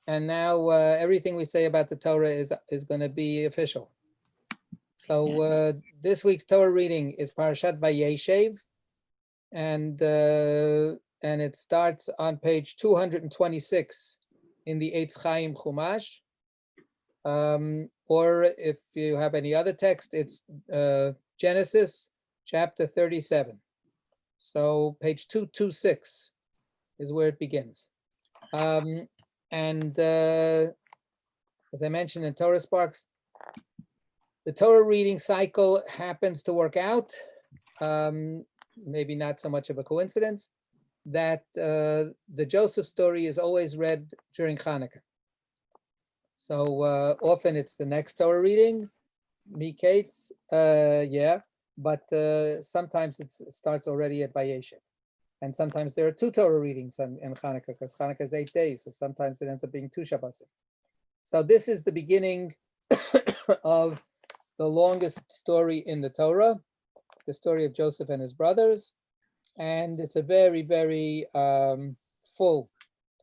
and now everything we say about the Torah is going to be official. So this week's Torah reading is Parashat Vayeshev, and it starts on page 226 in the Eitz Chaim Chumash. Or if you have any other text, it's Genesis chapter 37. So page 226 is where it begins. And as I mentioned in Torah Sparks, the Torah reading cycle happens to work out, maybe not so much of a coincidence, that the Joseph story is always read during Hanukkah. So often it's the next Torah reading, Miketz, but sometimes it starts already at Vayeshev. And sometimes there are two Torah readings in Hanukkah, because Hanukkah is 8 days, so sometimes it ends up being 2 Shabbosim. So this is the beginning of the longest story in the Torah, the story of Joseph and his brothers. And it's a very, very full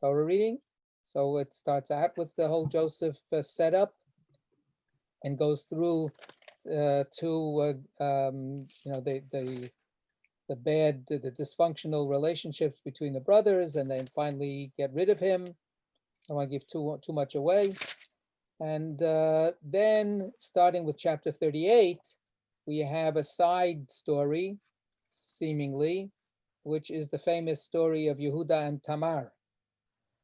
Torah reading. So it starts out with the whole Joseph setup and goes through the dysfunctional relationships between the brothers, and then finally get rid of him. I don't want to give too much away. And then starting with chapter 38, we have a side story, seemingly, which is the famous story of Yehuda and Tamar.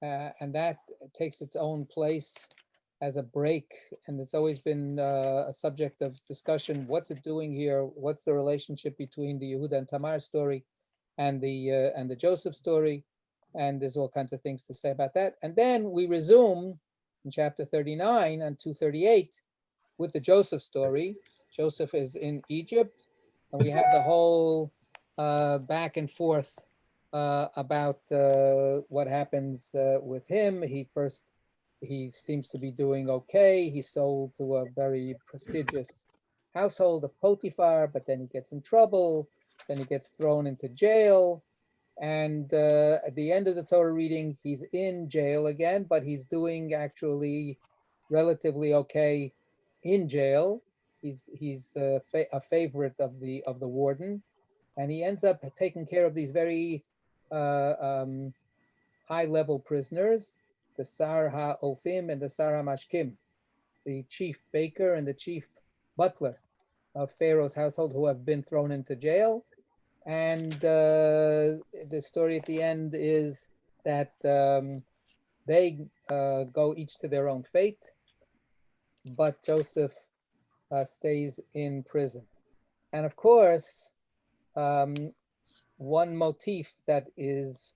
And that takes its own place as a break. And it's always been a subject of discussion. What's it doing here? What's the relationship between the Yehuda and Tamar story and the Joseph story? And there's all kinds of things to say about that. And then we resume in chapter 39 and 238 with the Joseph story. Joseph is in Egypt, and we have the whole back and forth about what happens with him. He seems to be doing okay. He's sold to a very prestigious household of Potiphar, but then he gets in trouble. Then he gets thrown into jail. And at the end of the Torah reading, he's in jail again, but he's doing actually relatively okay in jail. He's a favorite of the warden, and he ends up taking care of these very high-level prisoners, the Sar HaOfim and the Sar HaMashkim, the chief baker and the chief butler of Pharaoh's household, who have been thrown into jail. And the story at the end is that they go each to their own fate, but Joseph stays in prison. And of course, one motif that is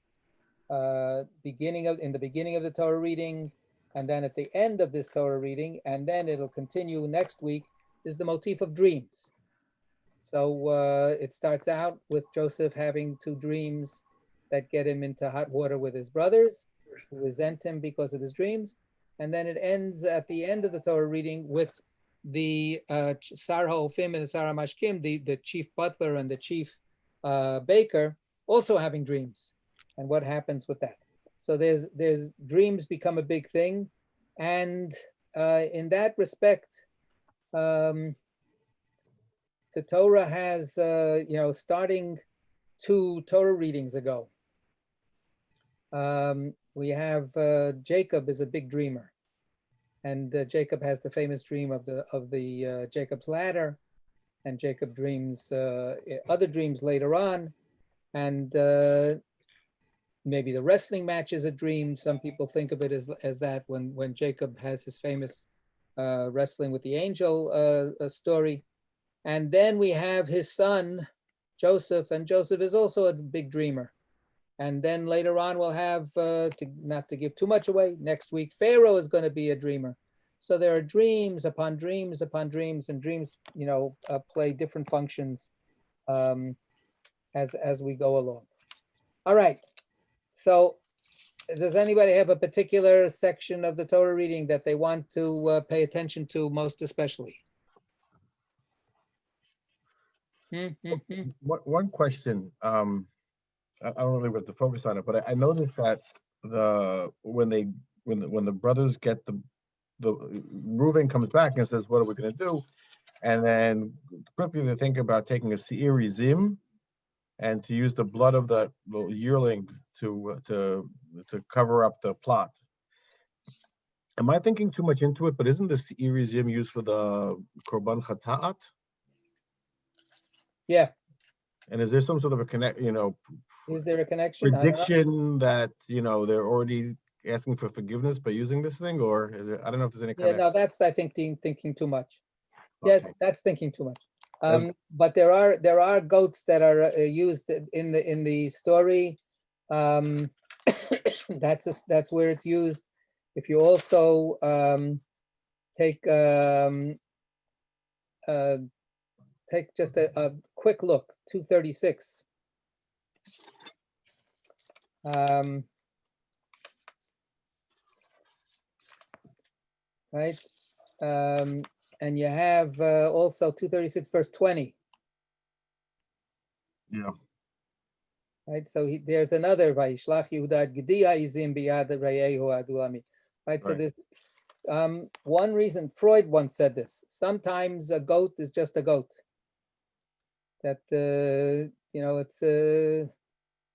in the beginning of the Torah reading, and then at the end of this Torah reading, and then it'll continue next week, is the motif of dreams. So it starts out with Joseph having 2 dreams that get him into hot water with his brothers, who resent him because of his dreams. And then it ends at the end of the Torah reading with the Sar HaOfim and the Sar HaMashkim, the chief butler and the chief baker, also having dreams, and what happens with that. So there's dreams become a big thing. And in that respect, the Torah has, starting 2 Torah readings ago, we have Jacob is a big dreamer, and Jacob has the famous dream of the Jacob's ladder, and Jacob dreams other dreams later on, and maybe the wrestling match is a dream. Some people think of it as that when Jacob has his famous wrestling with the angel story. And then we have his son, Joseph, and Joseph is also a big dreamer. And then later on, we'll have, not to give too much away, next week, Pharaoh is going to be a dreamer. So there are dreams upon dreams upon dreams, and dreams, play different functions as we go along. All right. So does anybody have a particular section of the Torah reading that they want to pay attention to most especially? One question. I don't really want to focus on it, but I noticed that when they when the brothers get the Reuben comes back and says, "What are we going to do?" And then quickly they think about taking a seir zim and to use the blood of the yearling to cover up the plot. Am I thinking too much into it? But isn't the seir zim used for the korban chata'at? Yeah. And is there some sort of a Is there a connection? prediction that they're already asking for forgiveness by using this thing, or is it? I don't know if there's any connection. No, that's I think thinking too much. Okay. Yes, that's thinking too much. But there are goats that are used in the story. That's where it's used. If you also take just a quick look, 236. Right, and you have also 236 verse 20. Yeah. Right, so there's another Vayishlach Yehuda Gediya Izim Biyad Reyehu Adulami. Right, so this one reason Freud once said this: sometimes a goat is just a goat. That it's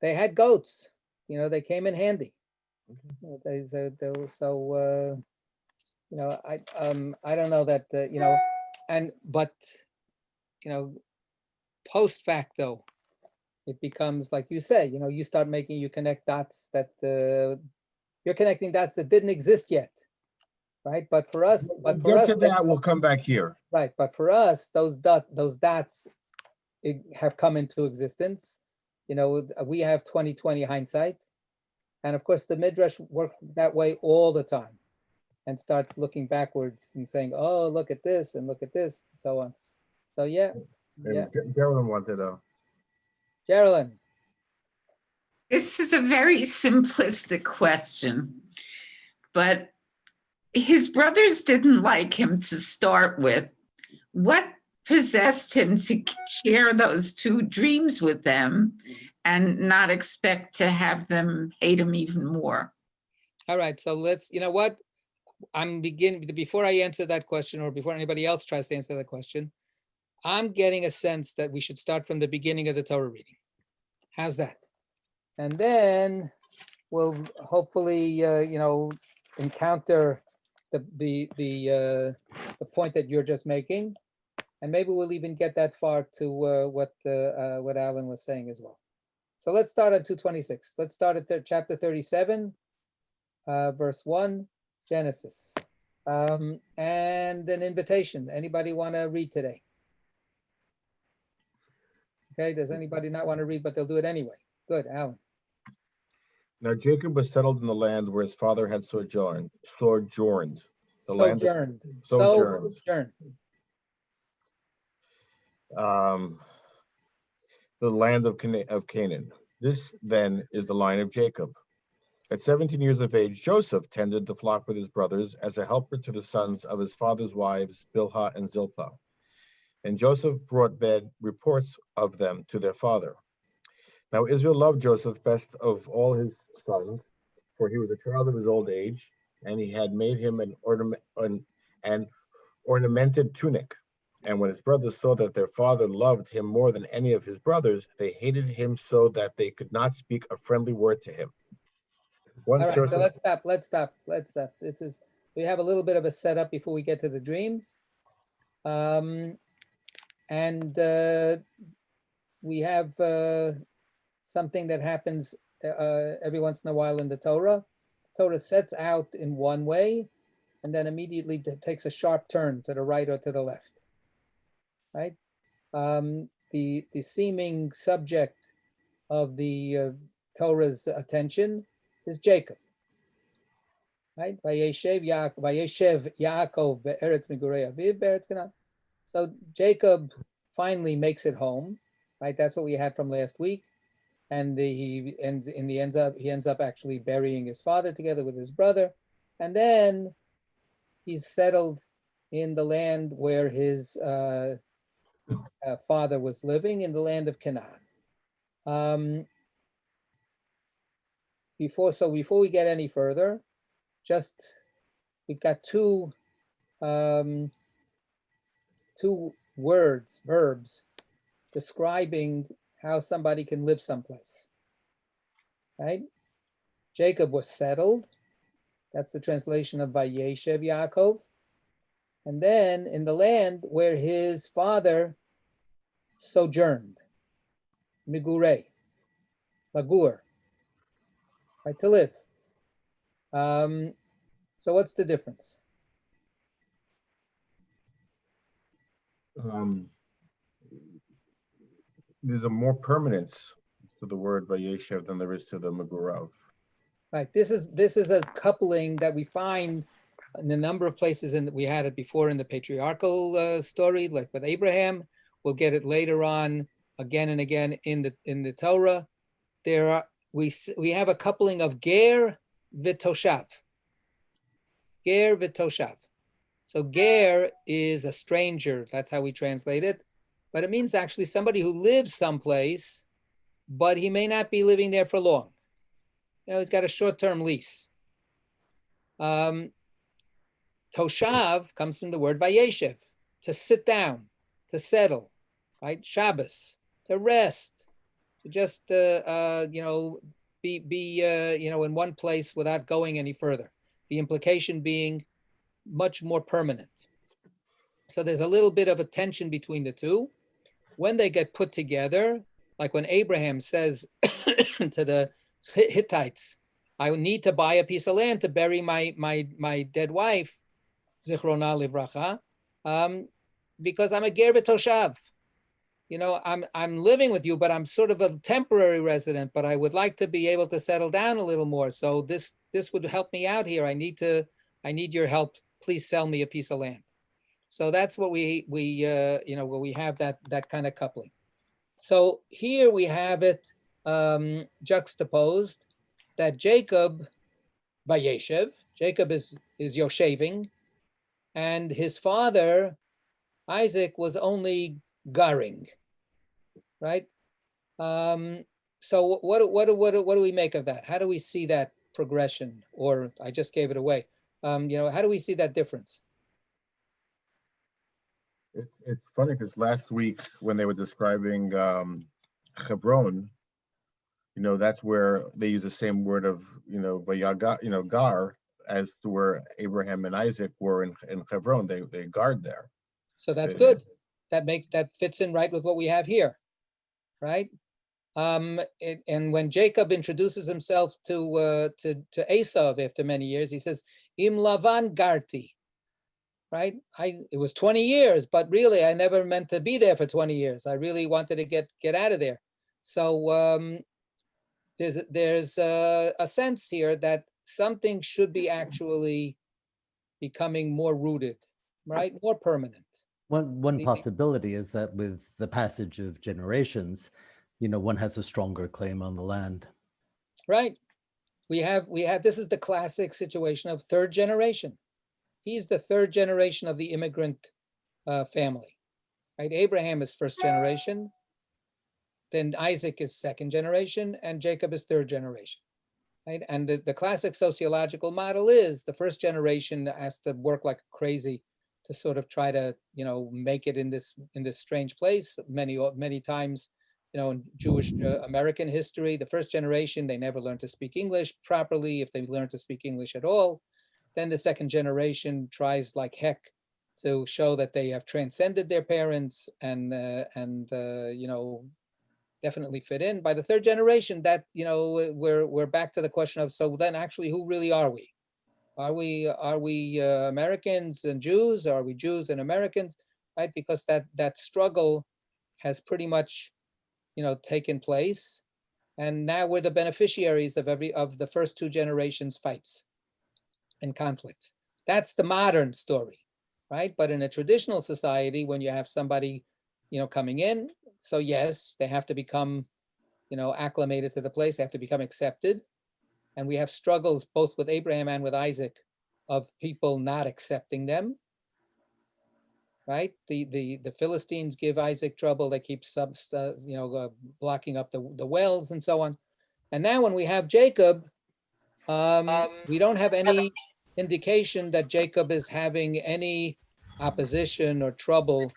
they had goats. They came in handy. I don't know that but post facto, it becomes like you say. You start you connect dots that you're connecting dots that didn't exist yet, right? But for us, we'll come back here. Right, but for us, those dots have come into existence. We have 20/20 hindsight, and of course, the midrash works that way all the time, and starts looking backwards and saying, "Oh, look at this and look at this," and so on. So yeah. Geraldine wanted to. Geraldine. This is a very simplistic question, but his brothers didn't like him to start with. What possessed him to share those two dreams with them and not expect to have them hate him even more? All right, so let's, I'm beginning, before I answer that question, or before anybody else tries to answer that question, I'm getting a sense that we should start from the beginning of the Torah reading. How's that? And then we'll hopefully, encounter the point that you're just making, and maybe we'll even get that far to what Alan was saying as well. So let's start at 226. Let's start at chapter 37, verse 1, Genesis, and an invitation. Anybody want to read today? Okay, does anybody not want to read, but they'll do it anyway? Good, Alan. Now Jacob was settled in the land where his father had sojourned. The land of Canaan. This then is the line of Jacob. At 17 years of age, Joseph tended the flock with his brothers as a helper to the sons of his father's wives, Bilhah and Zilpah. And Joseph brought bad reports of them to their father. Now Israel loved Joseph best of all his sons, for he was a child of his old age, and he had made him an ornamented tunic. And when his brothers saw that their father loved him more than any of his brothers, they hated him so that they could not speak a friendly word to him. All right, so let's stop. We have a little bit of a setup before we get to the dreams. We have something that happens every once in a while in the Torah. Torah sets out in one way, and then immediately takes a sharp turn to the right or to the left. Right? The seeming subject of the Torah's attention is Jacob. Right? Vayeshev Yaakov be'eretz migurei aviv be'eretz Canaan. So Jacob finally makes it home. Right? That's what we had from last week. And he ends up actually burying his father together with his brother. And then he's settled in the land where his father was living, in the land of Canaan. Before we get any further, we've got two verbs describing how somebody can live someplace, right? Jacob was settled. That's the translation of Vayeshev Yaakov. And then in the land where his father sojourned, Migurei, Lagur, right, to live. So what's the difference? There's a more permanence to the word Vayeshev than there is to the Megurav. Right. This is a coupling that we find in a number of places, and we had it before in the patriarchal story, like with Abraham. We'll get it later on again and again in the Torah. We have a coupling of ger v'toshav. Ger v'toshav. So ger is a stranger. That's how we translate it. But it means actually somebody who lives someplace, but he may not be living there for long. You know, he's got a short-term lease. Toshav comes from the word Vayeshev, to sit down, to settle, right? Shabbos, to rest, to just, be in one place without going any further. The implication being much more permanent. So there's a little bit of a tension between the two. When they get put together, like when Abraham says to the Hittites, I need to buy a piece of land to bury my dead wife, Zichrona Livracha, because I'm a ger v'toshav. You know, I'm living with you, but I'm sort of a temporary resident, but I would like to be able to settle down a little more. So this would help me out here. I need your help. Please sell me a piece of land. So that's what we have that kind of coupling. So here we have it juxtaposed that Jacob, Vayeshev, Jacob is Yosheving, and his father, Isaac, was only garing, right? So what do we make of that? How do we see that progression? Or I just gave it away. How do we see that difference? It's funny because last week when they were describing Hebron, that's where they use the same word of, Vayaga, gar, as to where Abraham and Isaac were in Hebron. They guard there. So that's good. That fits in right with what we have here, right? And when Jacob introduces himself to Esau after many years, he says, Im Lavan garti, right? It was 20 years, but really I never meant to be there for 20 years. I really wanted to get out of there. So there's a sense here that something should be actually becoming more rooted, right? More permanent. One possibility is that with the passage of generations, one has a stronger claim on the land. Right. We have this is the classic situation of third generation. He's the third generation of the immigrant family, right? Abraham is first generation, then Isaac is second generation, and Jacob is third generation, right? And the classic sociological model is the first generation has to work like crazy to sort of try to, make it in this strange place. Many times, in Jewish American history, the first generation, they never learned to speak English properly, if they learned to speak English at all. Then the second generation tries like heck to show that they have transcended their parents and definitely fit in. By the third generation, that we're back to the question of, so then actually who really are we? Are we Americans and Jews? Are we Jews and Americans? Right? Because that struggle has pretty much taken place, and now we're the beneficiaries of the first two generations' fights and conflicts. That's the modern story, right? But in a traditional society, when you have somebody coming in, so yes, they have to become acclimated to the place, they have to become accepted. And we have struggles both with Abraham and with Isaac of people not accepting them, right? The Philistines give Isaac trouble. They keep blocking up the wells and so on. And now when we have Jacob, we don't have any indication that Jacob is having any opposition or trouble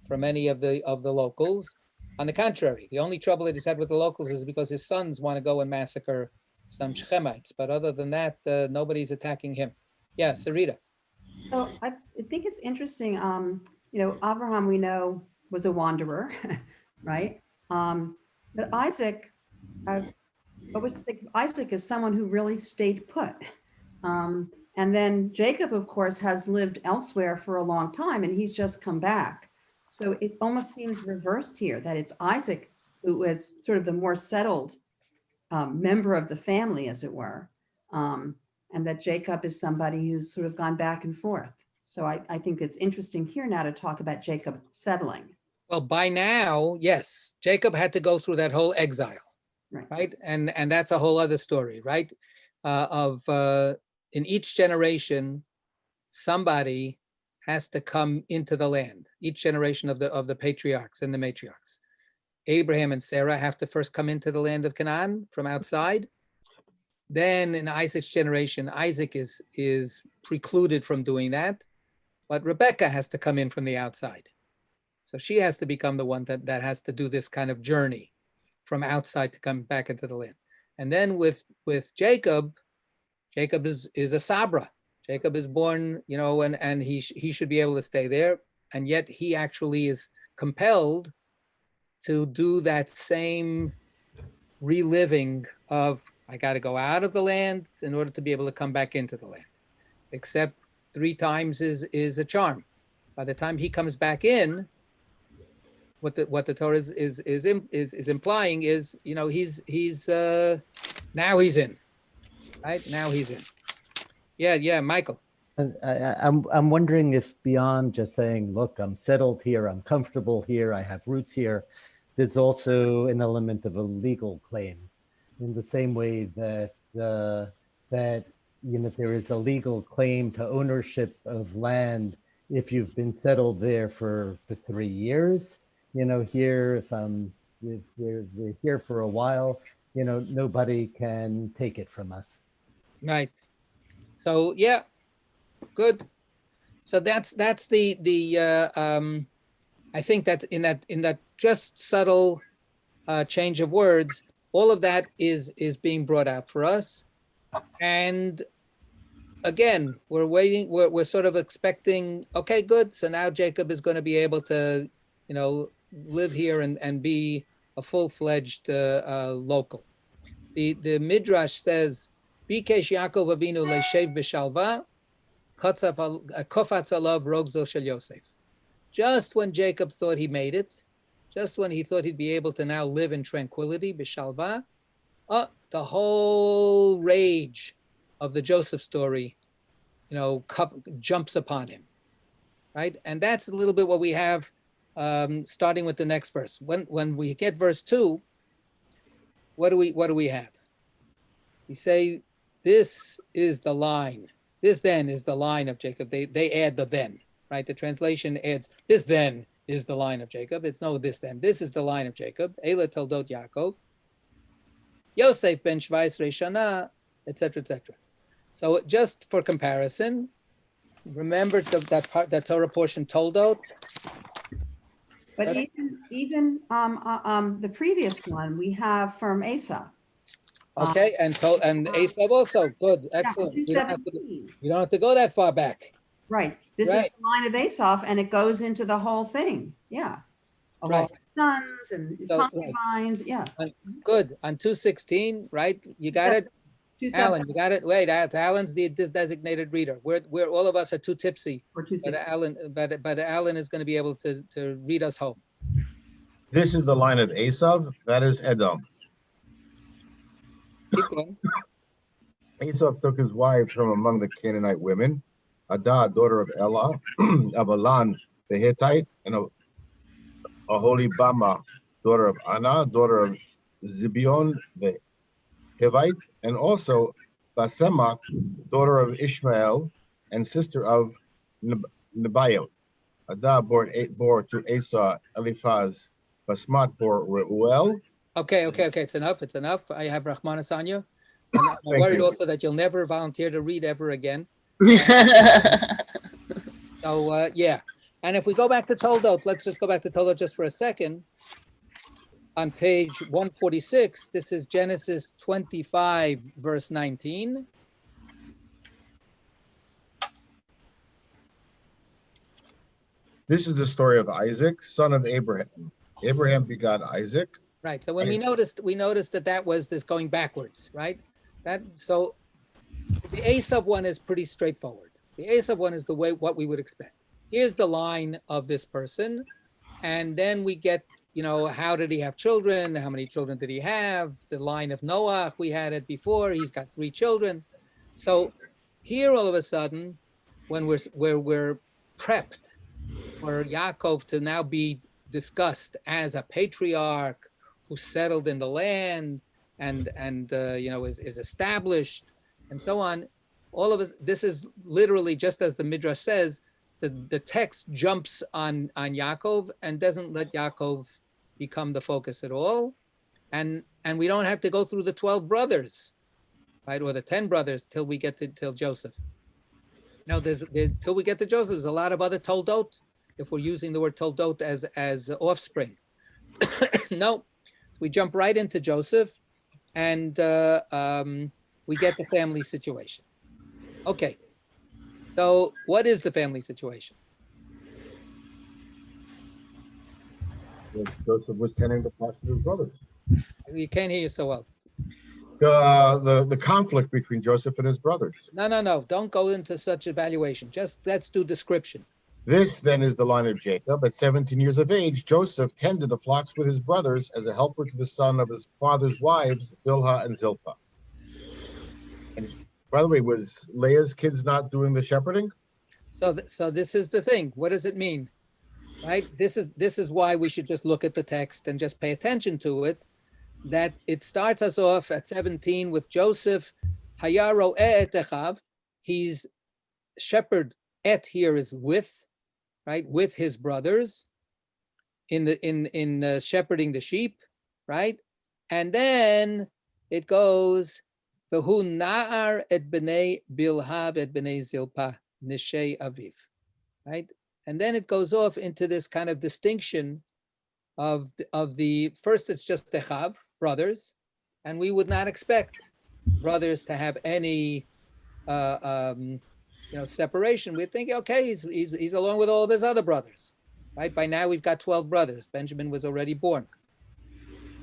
from any of the locals. On the contrary, the only trouble that he's had with the locals is because his sons want to go and massacre some Shechemites. But other than that, nobody's attacking him. Yeah, Sarita. So I think it's interesting. Abraham, we know, was a wanderer, right? But Isaac, I always think of Isaac as someone who really stayed put. And then Jacob, of course, has lived elsewhere for a long time, and he's just come back. So it almost seems reversed here, that it's Isaac who is sort of the more settled member of the family, as it were. And that Jacob is somebody who's sort of gone back and forth. So I think it's interesting here now to talk about Jacob settling. Well, by now, yes, Jacob had to go through that whole exile, right? And that's a whole other story, right? In each generation, somebody has to come into the land. Each generation of the patriarchs and the matriarchs. Abraham and Sarah have to first come into the land of Canaan from outside. Then in Isaac's generation, Isaac is precluded from doing that, but Rebecca has to come in from the outside. So she has to become the one that has to do this kind of journey from outside to come back into the land. And then with Jacob is a Sabra. Jacob is born, and he should be able to stay there. And yet he actually is compelled to do that same reliving of, I got to go out of the land in order to be able to come back into the land. Except 3 times is a charm. By the time he comes back in, what the Torah is implying is, he's now he's in, right? Now he's in. Yeah, Michael. I'm wondering if beyond just saying, look, I'm settled here, I'm comfortable here, I have roots here, there's also an element of a legal claim, in the same way that there is a legal claim to ownership of land if you've been settled there for 3 years. Here, if we're here for a while, nobody can take it from us. Right. So yeah, good. So that's the I think that in that just subtle change of words, all of that is being brought out for us. And again, we're waiting, we're sort of expecting, okay, good. So now Jacob is going to be able to, live here and be a full-fledged local. The Midrash says, Bikesh Yaakov Avinu leishev b'shalva, kofetz alav rogzo shel Yosef. Just when Jacob thought he made it, just when he thought he'd be able to now live in tranquility, b'shalva, the whole rage of the Joseph story, jumps upon him, right? And that's a little bit what we have, starting with the next verse. When we get verse 2, what do we have? We say, this is the line. This then is the line of Jacob. They add the then, right? The translation adds, this then is the line of Jacob. It's no this then. This is the line of Jacob. Eila toldot Yaakov. Yosef ben Shvais Shana, etc., etc. So just for comparison, remember that Torah portion Toldot. But even the previous one we have from Asa. Okay, and Esav also, good, excellent. Yeah, you don't have to go that far back. Right. This is the line of Asaph, and it goes into the whole thing. Yeah. Of all sons and concubines. Yeah. Good. On 2:16, right? You got it. Alan, you got it. Wait, Alan's the designated reader. We're all of us are too tipsy. But Alan is going to be able to read us home. This is the line of Esav. That is Edom. Keep going. Esav took his wives from among the Canaanite women, Adah, daughter of Elah, of Elan, the Hittite, and of Aholibama, daughter of Anna, daughter of Zibeon, the Hivite, and also Basemath, daughter of Ishmael, and sister of Nebaioth. Adah bore to Esau Eliphaz, Basmat bore Reuel. Okay, it's enough. I have Rahmanas on you. And I'm worried also that you'll never volunteer to read ever again. So yeah, and if we go back to Toldot, let's just go back to Toldot just for a second. On page 146, this is Genesis 25, verse 19. This is the story of Isaac, son of Abraham. Abraham begot Isaac. Right. So when we noticed that was this going backwards, right? So the Esav one is pretty straightforward. The Esav one is what we would expect. Here's the line of this person, and then we get, how did he have children? How many children did he have? The line of Noah, we had it before. He's got 3 children. So here, all of a sudden, when we're prepped for Yaakov to now be discussed as a patriarch who settled in the land and is established and so on, all of us, this is literally just as the Midrash says, the text jumps on Yaakov and doesn't let Yaakov become the focus at all. And we don't have to go through the 12 brothers, right? Or the 10 brothers till we get till Joseph. No, till we get to Joseph, there's a lot of other Toldot, if we're using the word Toldot as offspring. No, we jump right into Joseph, and we get the family situation. Okay, so what is the family situation? Joseph was tending the flocks of his brothers. You can't hear you so well. The conflict between Joseph and his brothers. No, don't go into such evaluation. Just let's do description. This then is the line of Jacob. At 17 years of age, Joseph tended the flocks with his brothers as a helper to the son of his father's wives, Bilhah and Zilpah. And by the way, was Leah's kids not doing the shepherding? So this is the thing. What does it mean? Right? This is why we should just look at the text and just pay attention to it. That it starts us off at 17 with Joseph, Hayaro et echav. He's shepherd. Et here is with, right? With his brothers in shepherding the sheep, right? And then it goes, V'hu na'ar et b'nei Bilhav et b'nei Zilpah nishei aviv, right? And then it goes off into this kind of distinction of the first, it's just Echav, brothers, and we would not expect brothers to have any separation. We'd think, okay, he's along with all of his other brothers, right? By now we've got 12 brothers. Benjamin was already born.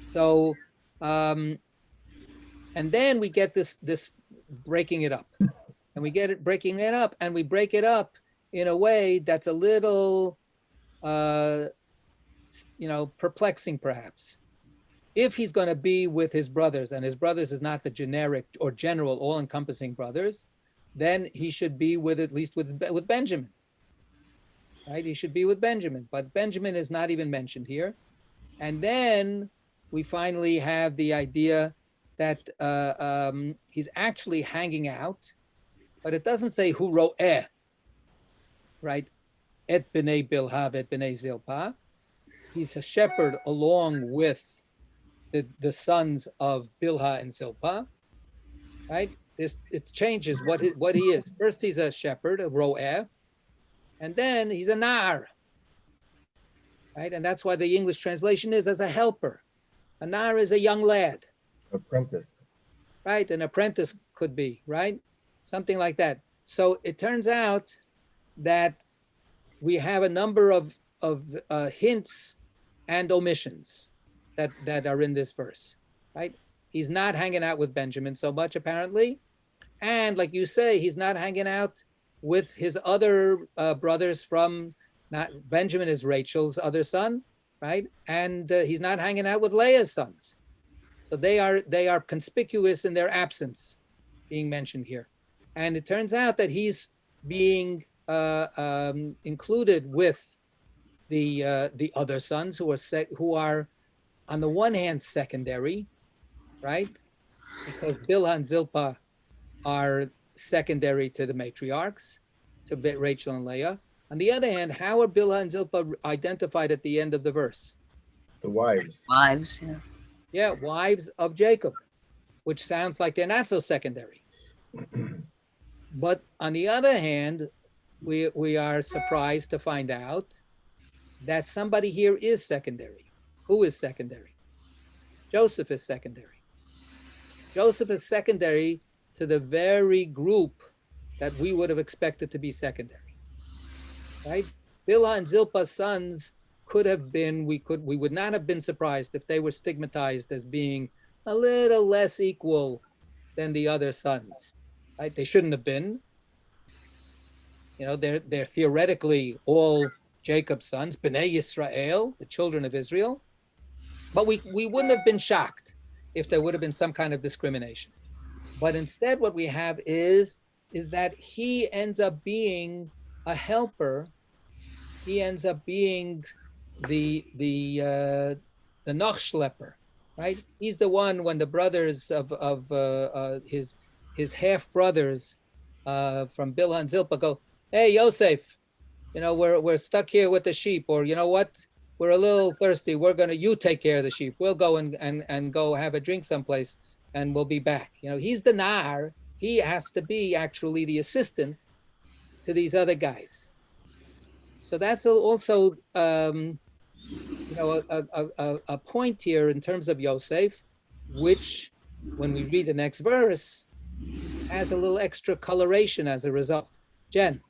So, and then we get this breaking it up, and we get it breaking it up, and we break it up in a way that's a little, perplexing perhaps. If he's going to be with his brothers, and his brothers is not the generic or general all-encompassing brothers, then he should be at least with Benjamin, right? He should be with Benjamin, but Benjamin is not even mentioned here. And then we finally have the idea that he's actually hanging out, but it doesn't say who ro'eh, right? Et b'nei Bilhav, et b'nei Zilpah. He's a shepherd along with the sons of Bilhah and Zilpah, right? It changes what he is. First, he's a shepherd, a ro'eh, and then he's a nar, right? And that's why the English translation is as a helper. A nar is a young lad. Apprentice. Right, an apprentice could be, right? Something like that. So it turns out that we have a number of hints and omissions that are in this verse, right? He's not hanging out with Benjamin so much, apparently. And like you say, he's not hanging out with his other brothers from, not Benjamin is Rachel's other son, right? And he's not hanging out with Leah's sons. So they are conspicuous in their absence being mentioned here. And it turns out that he's being included with the other sons who are on the one hand secondary, right? Because Bilhah and Zilpah are secondary to the matriarchs, to Rachel and Leah. On the other hand, how are Bilhah and Zilpah identified at the end of the verse? The wives. Wives, yeah. Yeah, wives of Jacob, which sounds like they're not so secondary. But on the other hand, we are surprised to find out that somebody here is secondary. Who is secondary? Joseph is secondary. Joseph is secondary to the very group that we would have expected to be secondary, right? Bilhah and Zilpah's sons could have been, we would not have been surprised if they were stigmatized as being a little less equal than the other sons, right? They shouldn't have been. You know, they're theoretically all Jacob's sons, Bnei Yisrael, the children of Israel. But we wouldn't have been shocked if there would have been some kind of discrimination. But instead, what we have is that he ends up being a helper. He ends up being the Nachschlepper, right? He's the one when the brothers of his half brothers from Bilhah and Zilpah go, hey, Yosef, you know, we're stuck here with the sheep, or you know what? We're a little thirsty. You take care of the sheep. We'll go and go have a drink someplace and we'll be back. You know, he's the Nar. He has to be actually the assistant to these other guys. So that's also, you know, a point here in terms of Yosef, which when we read the next verse, has a little extra coloration as a result. Jen.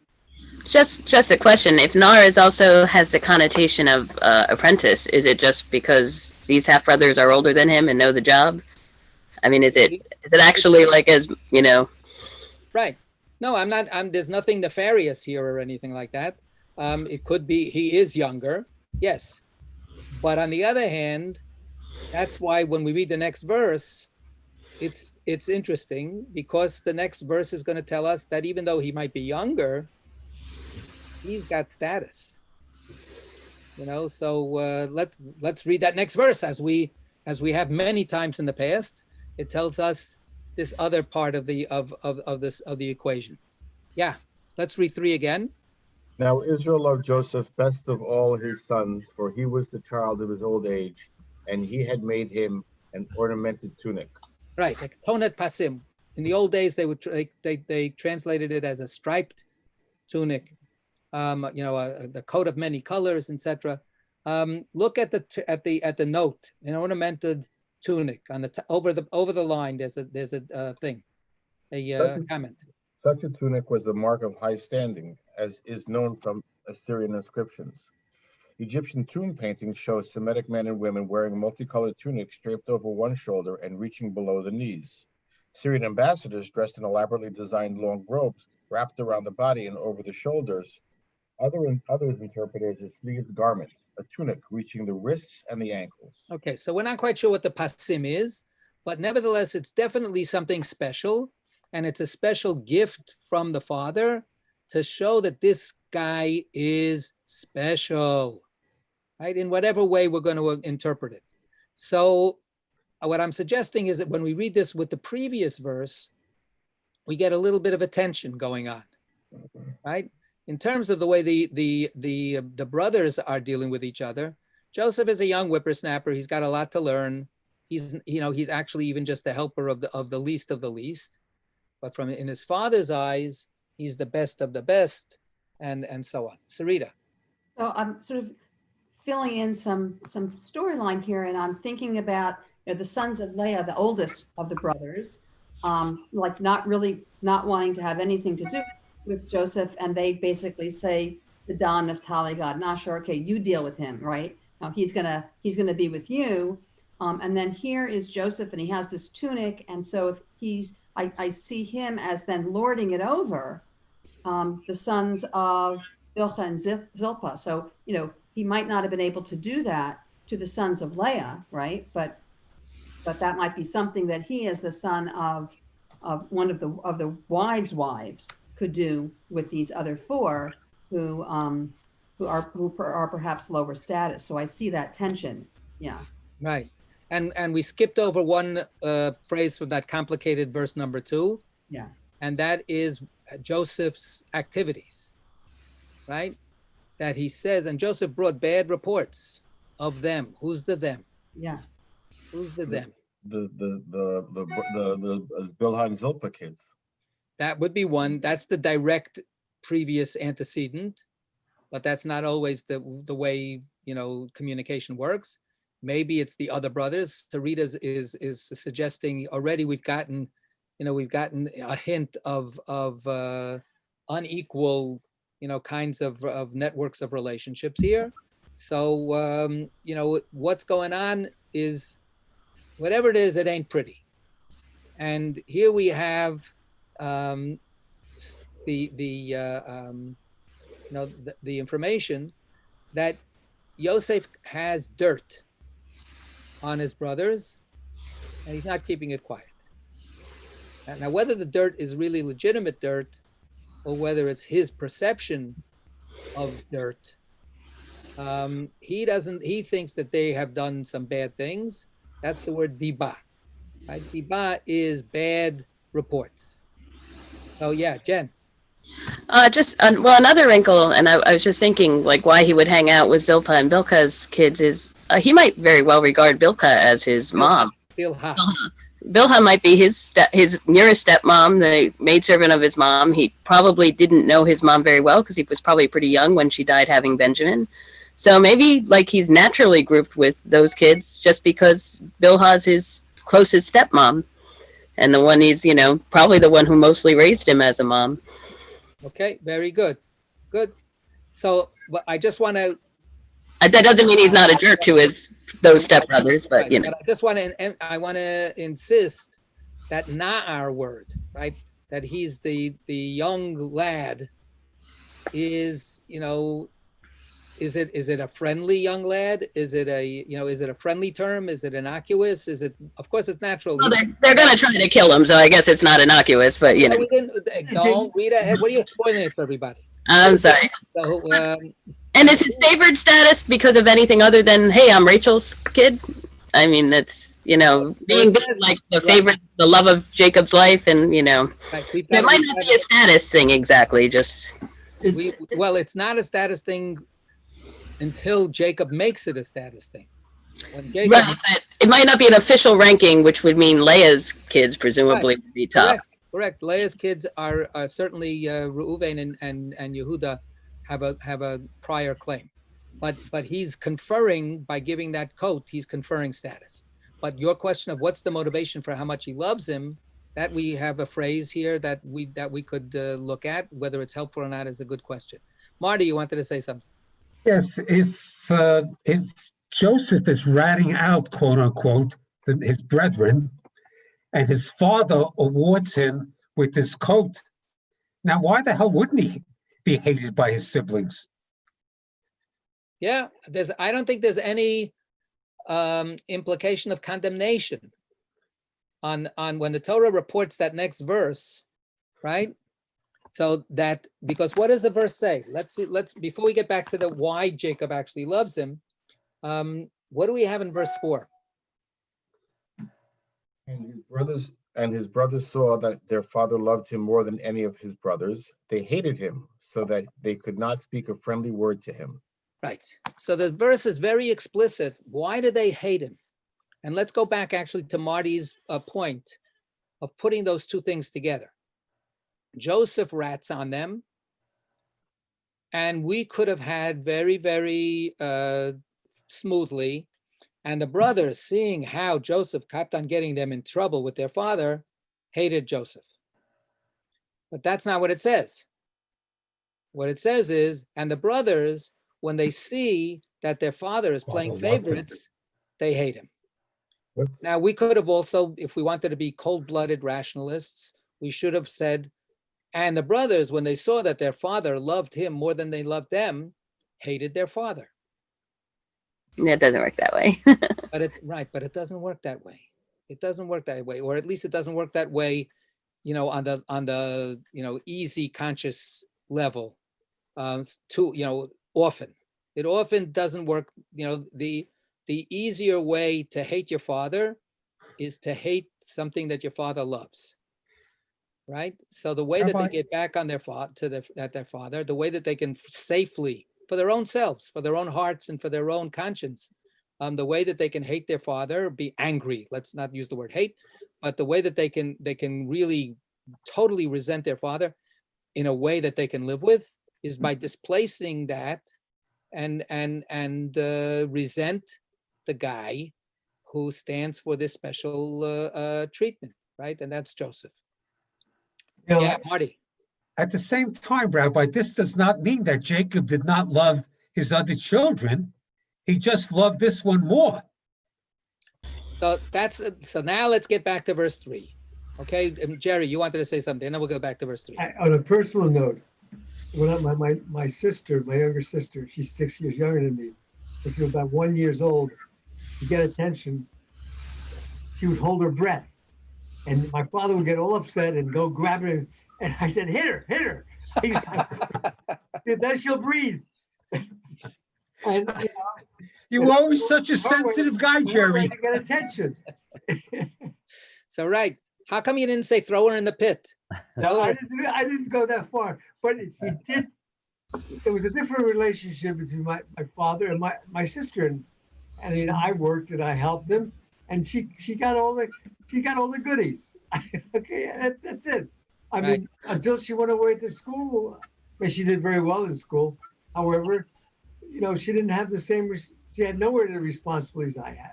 Just a question. If Nar is also has the connotation of apprentice, is it just because these half brothers are older than him and know the job? I mean, is it actually like, as you know? Right. No, I'm not. There's nothing nefarious here or anything like that. It could be he is younger, yes. But on the other hand, that's why when we read the next verse, it's interesting because the next verse is going to tell us that even though he might be younger, he's got status. You know, so let's read that next verse as we have many times in the past. It tells us this other part of the equation. Yeah, let's read 3 again. Now Israel loved Joseph best of all his sons, for he was the child of his old age, and he had made him an ornamented tunic. Right, like tonet pasim. In the old days, they translated it as a striped tunic. You know, the coat of many colors, etc. Look at the note, an ornamented tunic on the over the line. There's a thing, a comment. Such a tunic was the mark of high standing, as is known from Assyrian inscriptions. Egyptian tomb paintings show Semitic men and women wearing multicolored tunics draped over one shoulder and reaching below the knees. Syrian ambassadors dressed in elaborately designed long robes wrapped around the body and over the shoulders. Others interpret it as a sleeved garment, a tunic reaching the wrists and the ankles. Okay, so we're not quite sure what the pasim is, but nevertheless, it's definitely something special, and it's a special gift from the father to show that this guy is special, right? In whatever way we're going to interpret it. So what I'm suggesting is that when we read this with the previous verse, we get a little bit of a tension going on, right? In terms of the way the brothers are dealing with each other, Joseph is a young whippersnapper. He's got a lot to learn. He's actually even just the helper of the least of the least. But in his father's eyes, he's the best of the best, and so on. Sarita. So I'm sort of filling in some storyline here, and I'm thinking about the sons of Leah, the oldest of the brothers, like not wanting to have anything to do with Joseph, and they basically say to Dan, Naphtali, Gad, and Asher, okay, you deal with him, right? Now he's gonna be with you, and then here is Joseph, and he has this tunic, and so if I see him as then lording it over the sons of Bilhah and Zilpah. So he might not have been able to do that to the sons of Leah, right? But that might be something that he, as the son of one of the wives could do with these other 4 who are perhaps lower status. So I see that tension. Yeah. Right. And we skipped over one phrase from that complicated verse number 2. Yeah. And that is Joseph's activities, right? That he says, and Joseph brought bad reports of them. Who's the them? Yeah. Who's the them? The Bilhah and Zilpah kids. That would be one. That's the direct previous antecedent, but that's not always the way, communication works. Maybe it's the other brothers. Sarita is suggesting already we've gotten a hint of unequal, kinds of networks of relationships here. So, what's going on is whatever it is, it ain't pretty. And here we have the information that Yosef has dirt on his brothers, and he's not keeping it quiet. Now, whether the dirt is really legitimate dirt or whether it's his perception of dirt, he thinks that they have done some bad things. That's the word diba. Right? Diba is bad reports. So yeah, Jen. Another wrinkle, and I was just thinking, like, why he would hang out with Zilpah and Bilhah's kids is he might very well regard Bilhah as his mom. Bilhah might be his nearest stepmom, the maidservant of his mom. He probably didn't know his mom very well because he was probably pretty young when she died having Benjamin. So maybe like he's naturally grouped with those kids just because Bilhah's his closest stepmom, and the one he's probably the one who mostly raised him as a mom. Okay, very good. Good. So, but I just want to. That doesn't mean he's not a jerk to those stepbrothers, but But I just want to insist that our word, right? That he's the young lad is, is it a friendly young lad? Is it a friendly term? Is it innocuous? Is it, of course it's natural. Well, they're going to try to kill him, so I guess it's not innocuous, but Don't read it. What are you spoiling it for everybody? I'm sorry. So, and is his favored status because of anything other than, hey, I'm Rachel's kid? I mean, that's, being like the favorite, the love of Jacob's life, and, it might not be a status thing exactly, just. Well, it's not a status thing until Jacob makes it a status thing. Jacob, right, but it might not be an official ranking, which would mean Leah's kids presumably would be top. Correct. Leah's kids are certainly Reuven and Yehuda have a prior claim, but he's conferring by giving that coat. He's conferring status. But your question of what's the motivation for how much he loves him, that we have a phrase here that we could look at. Whether it's helpful or not is a good question. Marty, you wanted to say something? Yes, if Joseph is ratting out, quote unquote, his brethren, and his father awards him with this coat, now why the hell wouldn't he be hated by his siblings? Yeah, I don't think there's any implication of condemnation on when the Torah reports that next verse, right? So that, because what does the verse say? Let's before we get back to the why Jacob actually loves him, what do we have in verse 4? And his brothers saw that their father loved him more than any of his brothers. They hated him so that they could not speak a friendly word to him. Right. So the verse is very explicit. Why do they hate him? And let's go back actually to Marty's point of putting those two things together. Joseph rats on them, and we could have had very, very smoothly. And the brothers, seeing how Joseph kept on getting them in trouble with their father, hated Joseph. But that's not what it says. What it says is, and the brothers, when they see that their father is playing favorites, they hate him. Now, we could have also, if we wanted to be cold-blooded rationalists, we should have said, and the brothers, when they saw that their father loved him more than they loved them, hated their father. Yeah, it doesn't work that way. But it doesn't work that way. It doesn't work that way, or at least it doesn't work that way, on the easy conscious level. Often it often doesn't work. The easier way to hate your father is to hate something that your father loves. Right. So the way that they get back on their father, the way that they can safely, for their own selves, for their own hearts, and for their own conscience, the way that they can hate their father, be angry. Let's not use the word hate, but the way that they can really totally resent their father in a way that they can live with is by displacing that and resent the guy who stands for this special treatment, right? And that's Joseph. You know, Yeah, Marty. at the same time, Rabbi, this does not mean that Jacob did not love his other children. He just loved this one more. So so now let's get back to verse 3. Okay, Jerry, you wanted to say something, and then we'll go back to verse 3. On a personal note, when my sister, my younger sister, she's 6 years younger than me, when she was about 1 year old, to get attention, she would hold her breath. And my father would get all upset and go grab her. And I said, hit her, hit her. He's like, then she'll breathe. And, You were always such a sensitive guy, Jerry. To get attention. So, right. How come you didn't say throw her in the pit? No, I didn't go that far. But he did. There was a different relationship between my father and my sister. And I worked and I helped him. And she got all the goodies. Okay, that's it. I mean, until she went away to school, she did very well in school. However, she didn't have the same. She had nowhere the responsibilities I had.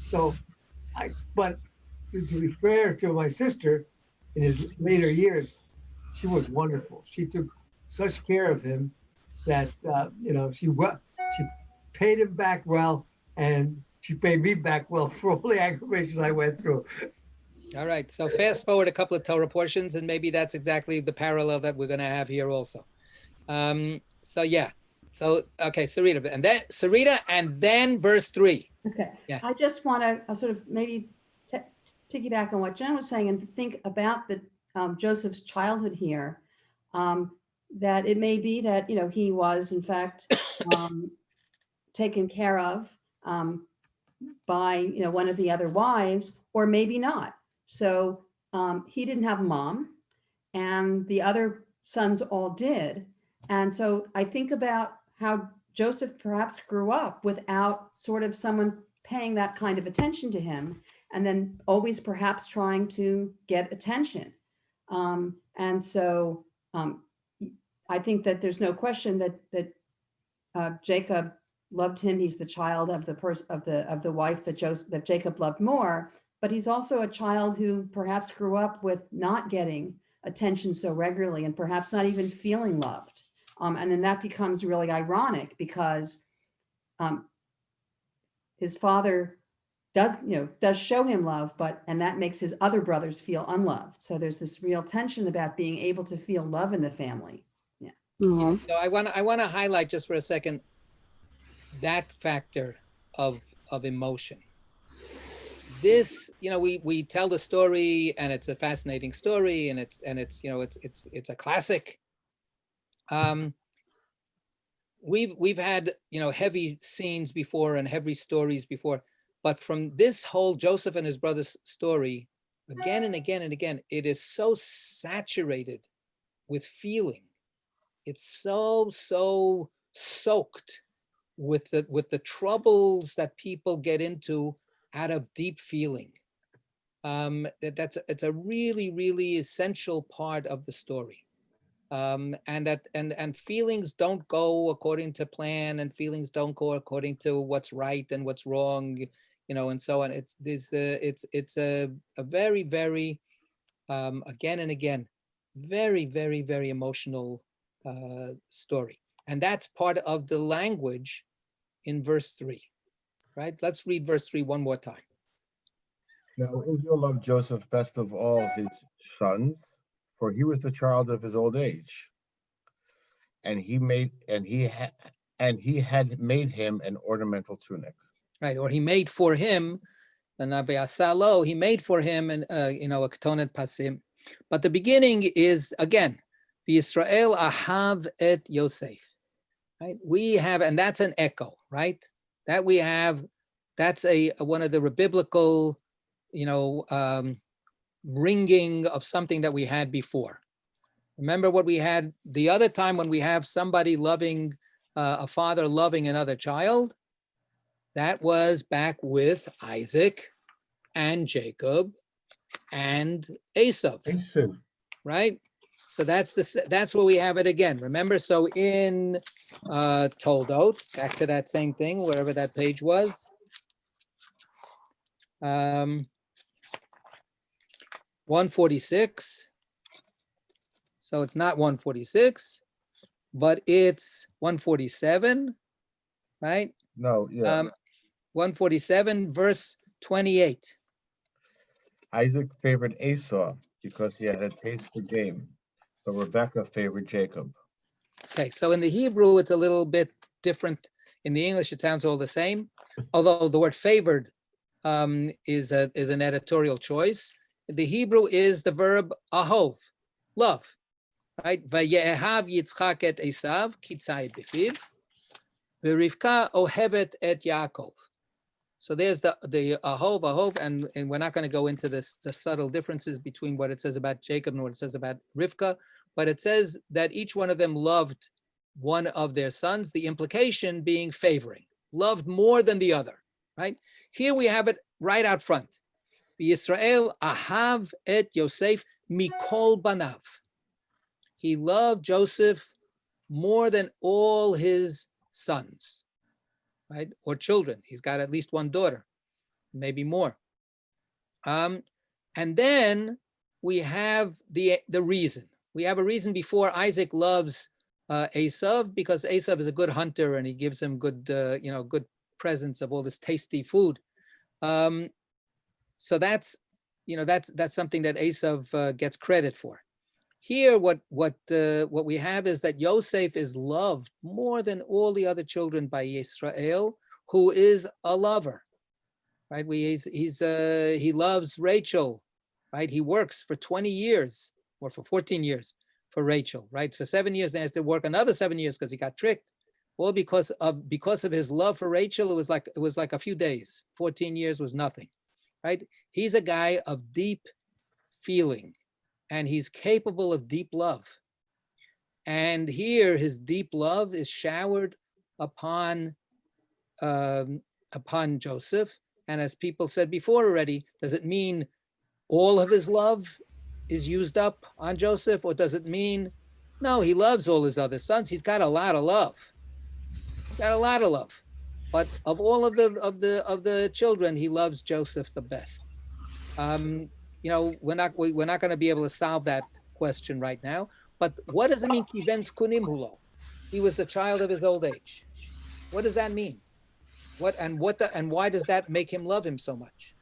So, but to be fair to my sister, in his later years, she was wonderful. She took such care of him that she paid him back well, and she paid me back well for all the aggravations I went through. All right. So fast forward a couple of Torah portions, and maybe that's exactly the parallel that we're going to have here also. So yeah. So okay, Sarita, and then verse 3. Okay. Yeah. I just want to sort of maybe piggyback on what Jen was saying and think about the Joseph's childhood here. That it may be that he was in fact taken care of by one of the other wives, or maybe not. So he didn't have a mom, and the other sons all did. And so I think about how Joseph perhaps grew up without sort of someone paying that kind of attention to him, and then always perhaps trying to get attention. And so I think that there's no question that Jacob loved him. He's the child of the wife that Jacob loved more, but he's also a child who perhaps grew up with not getting attention so regularly and perhaps not even feeling loved. And then that becomes really ironic because his father does show him love, and that makes his other brothers feel unloved. So there's this real tension about being able to feel love in the family. Yeah. Mhm. So I want to highlight just for a second that factor of emotion. This, we tell the story, and it's a fascinating story, and it's a classic. We've had heavy scenes before and heavy stories before, but from this whole Joseph and his brothers story, again and again and again, it is so saturated with feeling. It's so soaked with the troubles that people get into out of deep feeling. It's a really, really essential part of the story. And feelings don't go according to plan, and feelings don't go according to what's right and what's wrong, and so on. It's a very, very again and again, very, very, very emotional story, and that's part of the language in verse 3. Right? Let's read verse 3 one more time. Now Israel loved Joseph best of all his sons, for he was the child of his old age, and he had made him an ornamental tunic. Right, or he made for him, he made for him a ketonet pasim. But the beginning is again, V'Yisrael ahav et Yosef. Right, we have, and that's an echo, right? That we have, that's one of the biblical, ringing of something that we had before. Remember what we had the other time when we have somebody loving, a father loving another child? That was back with Isaac and Jacob and Esau. right? So that's where we have it again. Remember, so in Toldot, back to that same thing, wherever that page was. 146. So it's not 146, but it's 147, right? No, yeah. 147, verse 28. Isaac favored Esau because he had a taste for game, but Rebekah favored Jacob. Okay, so in the Hebrew, it's a little bit different. In the English, it sounds all the same, although the word favored is an editorial choice. The Hebrew is the verb ahov, love, right? Vayehav Yitzchak et Esav, kitzayit b'fiv, v'Rivka ohevet et Yaakov. So there's the ahov, and we're not going to go into the subtle differences between what it says about Jacob and what it says about Rivka, but it says that each one of them loved one of their sons, the implication being favoring, loved more than the other, right? Here we have it right out front. Yisrael ahav et Yosef mikol banav. He loved Joseph more than all his sons, right? Or children. He's got at least one daughter, maybe more. And then we have the reason. We have a reason before Isaac loves Esav, because Esav is a good hunter and he gives him good, good presents of all this tasty food. So that's something that Esav gets credit for. Here, what we have is that Yosef is loved more than all the other children by Yisrael, who is a lover, right? He loves Rachel, right? He works for 20 years or for 14 years for Rachel, right? For 7 years, then he has to work another 7 years because he got tricked. All because of his love for Rachel, it was like a few days. 14 years was nothing, right? He's a guy of deep feeling, and he's capable of deep love. And here, his deep love is showered upon Joseph. And as people said before already, does it mean all of his love is used up on Joseph, or does it mean no? He loves all his other sons. He's got a lot of love. But of all of the children, he loves Joseph the best. We're not going to be able to solve that question right now. But what does it mean? He was the child of his old age. What does that mean? Why does that make him love him so much?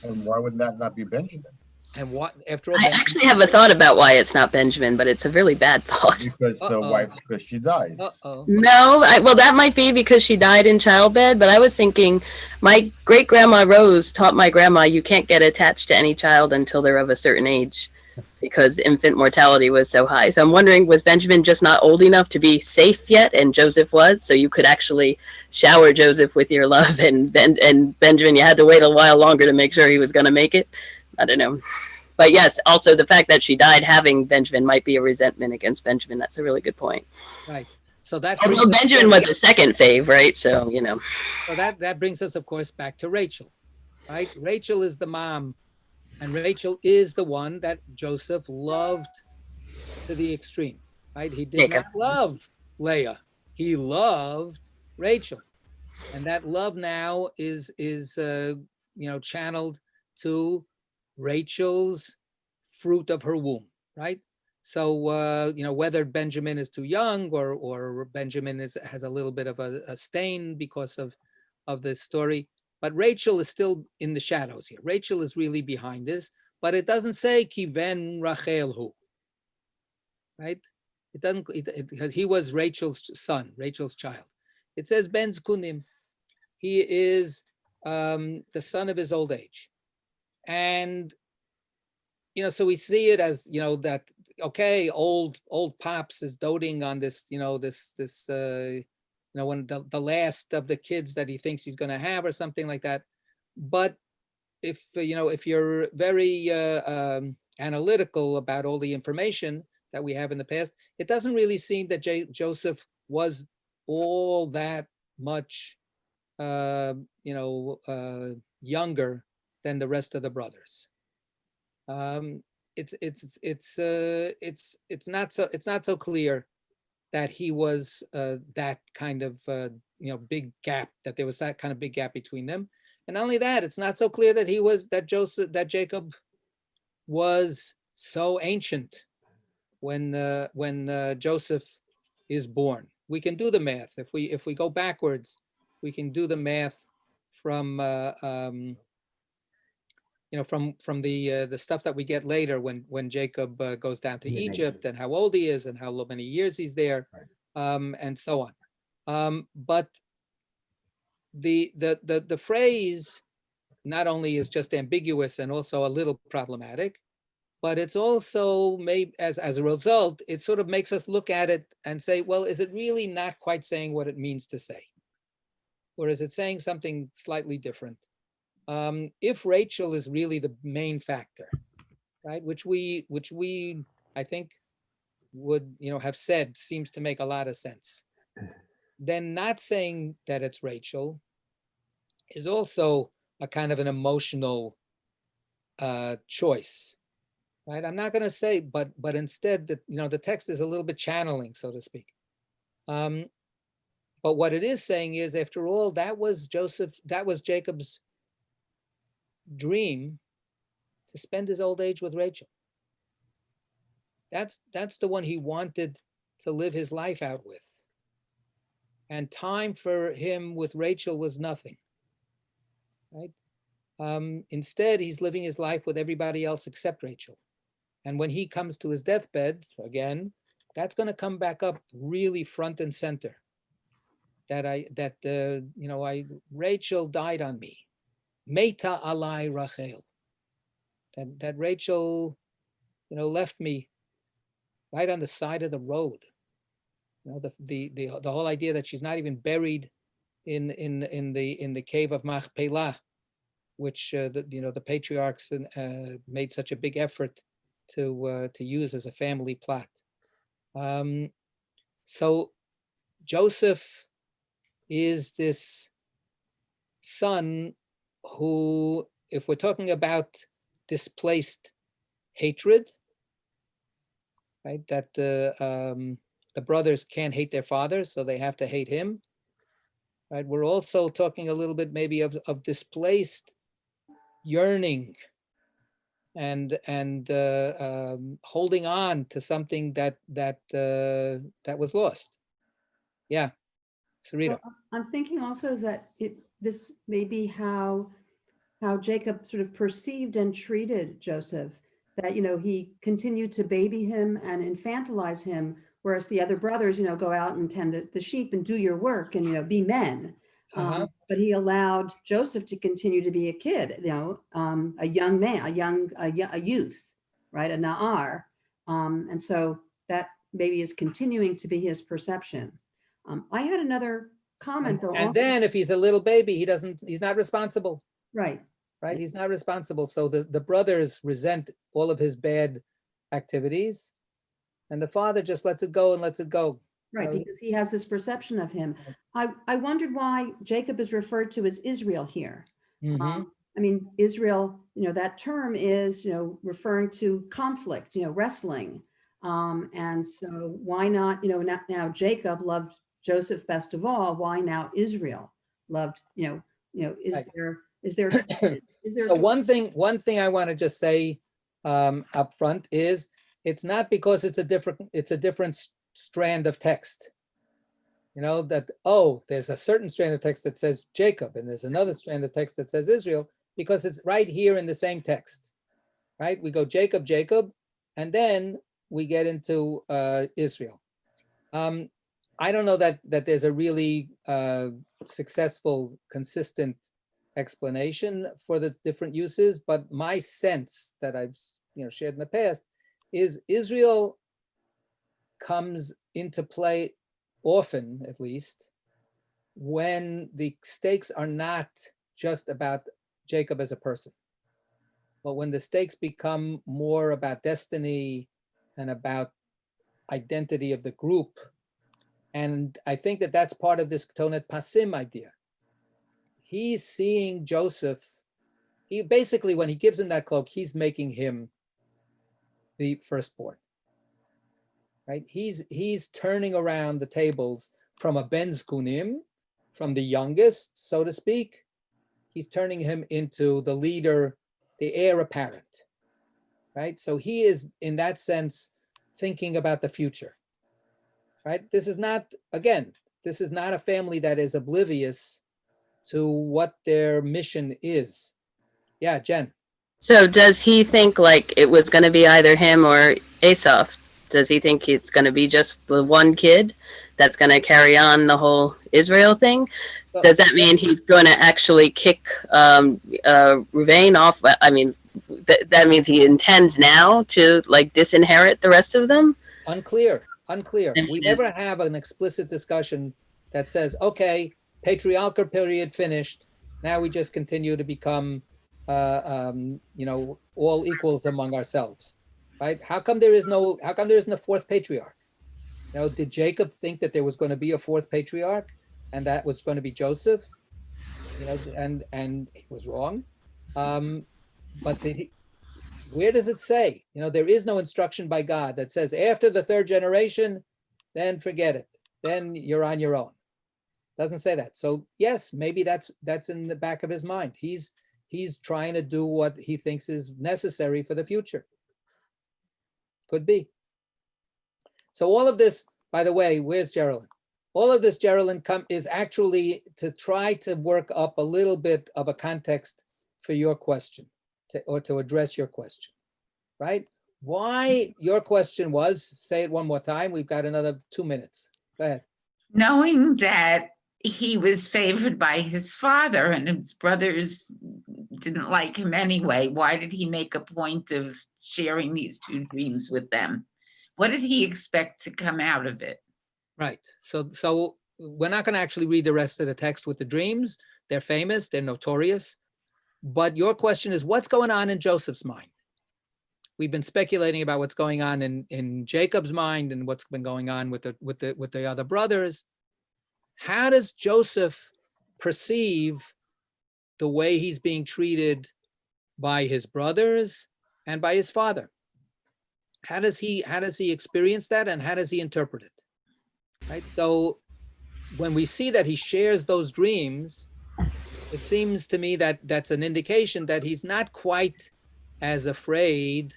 And why would that not be Benjamin? And what after all? I actually have a thought about why it's not Benjamin, but it's a really bad thought. Because the wife, because she dies. No, well, that might be because she died in childbed, but I was thinking my great-grandma Rose taught my grandma you can't get attached to any child until they're of a certain age because infant mortality was so high. So I'm wondering, was Benjamin just not old enough to be safe yet, and Joseph was? So you could actually shower Joseph with your love, and Benjamin, you had to wait a while longer to make sure he was going to make it? I don't know. But yes, also the fact that she died having Benjamin might be a resentment against Benjamin. That's a really good point. Right. So that although Benjamin was a second fave, right? So, So that brings us, of course, back to Rachel, right? Rachel is the mom, and Rachel is the one that Joseph loved to the extreme, right? He did not love Leah. He loved Rachel. And that love now is channeled to Rachel's fruit of her womb, right? So whether Benjamin is too young or Benjamin has a little bit of a stain because of the story, but Rachel is still in the shadows here. Rachel is really behind this, but it doesn't say kiven Rachelhu, right? It doesn't, because he was Rachel's son, Rachel's child. It says Ben Zkunim. He is the son of his old age. And, so we see it as, that, okay, old Pops is doting on this, when the last of the kids that he thinks he's going to have or something like that. But if you're very analytical about all the information that we have in the past, it doesn't really seem that Joseph was all that much, younger than the rest of the brothers. it's not so clear that he was that kind of big gap, that there was that kind of big gap between them. And not only that, it's not so clear that Jacob was so ancient when Joseph is born. We can do the math. If we go backwards, we can do the math from from the stuff that we get later when Jacob goes down to Egypt, and how old he is and how many years he's there, and so on. But the phrase not only is just ambiguous and also a little problematic, but it's also made as a result, it sort of makes us look at it and say, well, is it really not quite saying what it means to say? Or is it saying something slightly different? If Rachel is really the main factor, right, which we I think would have said seems to make a lot of sense, then not saying that it's Rachel is also a kind of an emotional choice, right? I'm not going to say, but instead that the text is a little bit channeling, so to speak. But what it is saying is, after all, that was Jacob's dream, to spend his old age with Rachel. That's the one he wanted to live his life out with. And time for him with Rachel was nothing, right? Instead, he's living his life with everybody else except Rachel. And when he comes to his deathbed, again, that's going to come back up really front and center. Rachel died on me. Meta alai Rachel. That Rachel, left me right on the side of the road. The whole idea that she's not even buried in the cave of Machpelah, which the patriarchs made such a big effort to use as a family plot. So Joseph is this son who, if we're talking about displaced hatred, right, that the brothers can't hate their fathers, so they have to hate him, right? We're also talking a little bit maybe of displaced yearning and holding on to something that was lost. Yeah, Sarita. Well, I'm thinking also is that this may be how Jacob sort of perceived and treated Joseph, that he continued to baby him and infantilize him, whereas the other brothers go out and tend the sheep and do your work and be men. But he allowed Joseph to continue to be a kid, a young man, a youth, right, a na'ar, and so that maybe is continuing to be his perception. I had another comment though. And then if he's a little baby, he's not responsible. Right. Right. He's not responsible. So the brothers resent all of his bad activities, and the father just lets it go and lets it go. Right, because he has this perception of him. I wondered why Jacob is referred to as Israel here. I mean, Israel, that term is, referring to conflict, wrestling. And so why not, now Jacob loved Joseph best of all. Why now Israel loved, is there so one thing I want to just say up front is, it's not because it's a different strand of text. There's a certain strand of text that says Jacob, and there's another strand of text that says Israel, because it's right here in the same text, right? We go Jacob, Jacob, and then we get into Israel. I don't know that there's a really successful, consistent explanation for the different uses, but my sense that I've shared in the past is Israel comes into play often, at least, when the stakes are not just about Jacob as a person, but when the stakes become more about destiny and about identity of the group. And I think that that's part of this Tonet Pasim idea. He's seeing Joseph, he basically, when he gives him that cloak, he's making him the firstborn. Right? He's turning around the tables from a ben zkunim, from the youngest, so to speak. He's turning him into the leader, the heir apparent. Right? So he is, in that sense, thinking about the future. Right? This is not, again, this is not a family that is oblivious to what their mission is. Yeah, Jen. So does he think like it was going to be either him or Asaph? Does he think it's going to be just the one kid that's going to carry on the whole Israel thing? Does that mean he's going to actually kick Ruvain off? I mean, that means he intends now to like disinherit the rest of them? Unclear. We never have an explicit discussion that says, okay, patriarchal period finished. Now we just continue to become, all equals among ourselves, right? How come there isn't a fourth patriarch? Did Jacob think that there was going to be a fourth patriarch, and that was going to be Joseph? And he was wrong. But where does it say? There is no instruction by God that says after the third generation, then forget it. Then you're on your own. Doesn't say that. So yes, maybe that's in the back of his mind. He's trying to do what he thinks is necessary for the future. Could be. So all of this, by the way, where's Geraldine? All of this, Geraldine, is actually to try to work up a little bit of a context for your question, to address your question, right? Why your question was, say it one more time, we've got another 2 minutes. Go ahead. Knowing that he was favored by his father and his brothers didn't like him anyway, why did he make a point of sharing these two dreams with them? What did he expect to come out of it? Right. So we're not going to actually read the rest of the text with the dreams. They're famous, they're notorious. But your question is, what's going on in Joseph's mind? We've been speculating about what's going on in Jacob's mind and what's been going on with the other brothers. How does Joseph perceive the way he's being treated by his brothers and by his father? How does he experience that, and how does he interpret it? Right. So when we see that he shares those dreams, it seems to me that that's an indication that he's not quite as afraid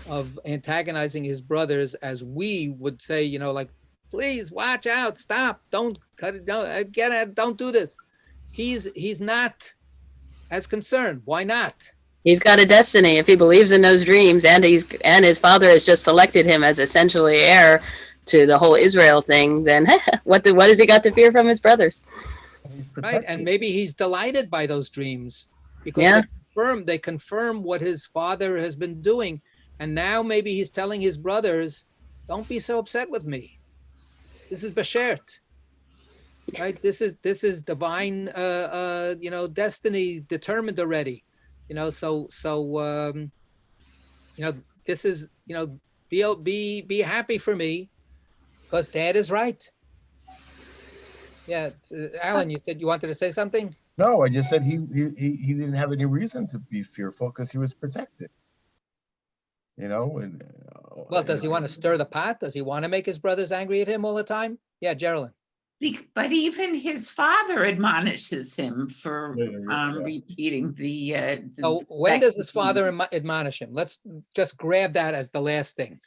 of antagonizing his brothers as we would say, like, please watch out, stop, don't cut it, don't do this. He's not as concerned. Why not? He's got a destiny. If he believes in those dreams, and his father has just selected him as essentially heir to the whole Israel thing, then what has he got to fear from his brothers? Right, and maybe he's delighted by those dreams because they confirm what his father has been doing, and now maybe he's telling his brothers, "Don't be so upset with me. This is beshert, right? This is divine, destiny determined already, So this is, be happy for me, because Dad is right." Yeah, Alan, you said you wanted to say something? No, I just said he didn't have any reason to be fearful because he was protected. And well, does he want to stir the pot? Does he want to make his brothers angry at him all the time? Yeah, Geraldine. But even his father admonishes him for repeating the. So when does his father admonish him? Let's just grab that as the last thing,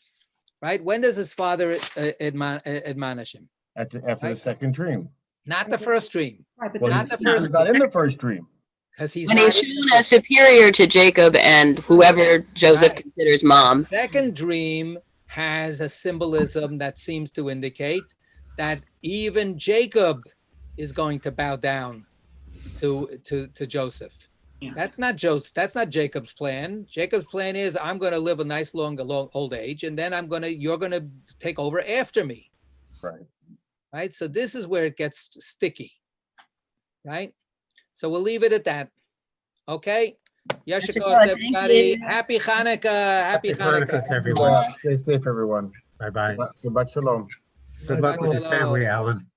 right? When does his father admonish him? After the second dream. Not the first dream. Right, but Not the first. He's not in the first dream. Because he's when he's shown as superior to Jacob and whoever Joseph considers mom. Second dream has a symbolism that seems to indicate that even Jacob is going to bow down to Joseph. Yeah. That's not Jacob's plan. Jacob's plan is, I'm going to live a nice long old age, and then you're going to take over after me. Right. So this is where it gets sticky. Right. So we'll leave it at that. Okay. Yashikot, everybody. Happy Hanukkah. Happy Hanukkah to everyone. Stay safe, everyone. Bye-bye. Shabbat shalom. Good luck with your family, Alan.